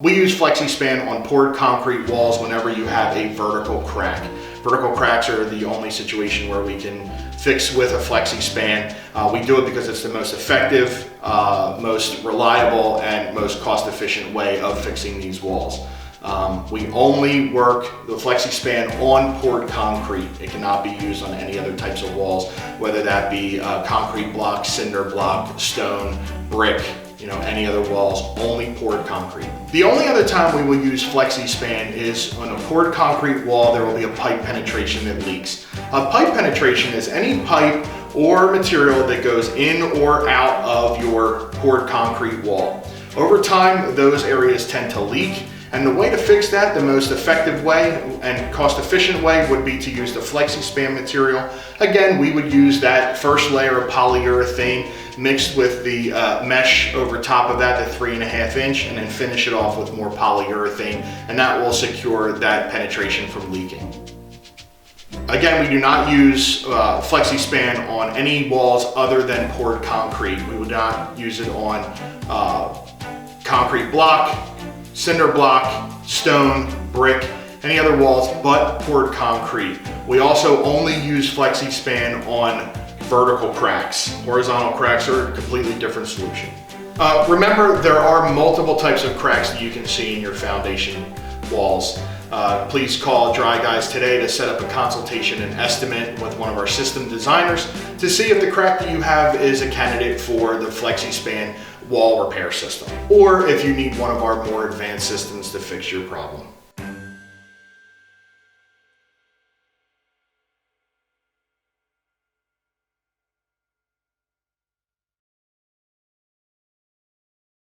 We use FlexiSpan on poured concrete walls whenever you have a vertical crack. Vertical cracks are the only situation where we can fix with a FlexiSpan. We do it because it's the most effective, most reliable, and most cost-efficient way of fixing these walls. We only work the FlexiSpan on poured concrete. It cannot be used on any other types of walls, whether that be concrete block, cinder block, stone, brick, any other walls, only poured concrete. The only other time we will use FlexiSpan is on a poured concrete wall. There will be a pipe penetration that leaks. A pipe penetration is any pipe or material that goes in or out of your poured concrete wall. Over time, those areas tend to leak. And the way to fix that, the most effective way and cost-efficient way, would be to use the FlexiSpan material. Again, we would use that first layer of polyurethane mixed with the mesh over top of that, the 3.5 inch, and then finish it off with more polyurethane, and that will secure that penetration from leaking. Again, we do not use FlexiSpan on any walls other than poured concrete. We would not use it on concrete block, cinder block, stone, brick, any other walls but poured concrete. We also only use FlexiSpan on vertical cracks. Horizontal cracks are a completely different solution. Remember, there are multiple types of cracks that you can see in your foundation walls. Please call Dry Guys today to set up a consultation and estimate with one of our system designers to see if the crack that you have is a candidate for the FlexiSpan wall repair system, or if you need one of our more advanced systems to fix your problem.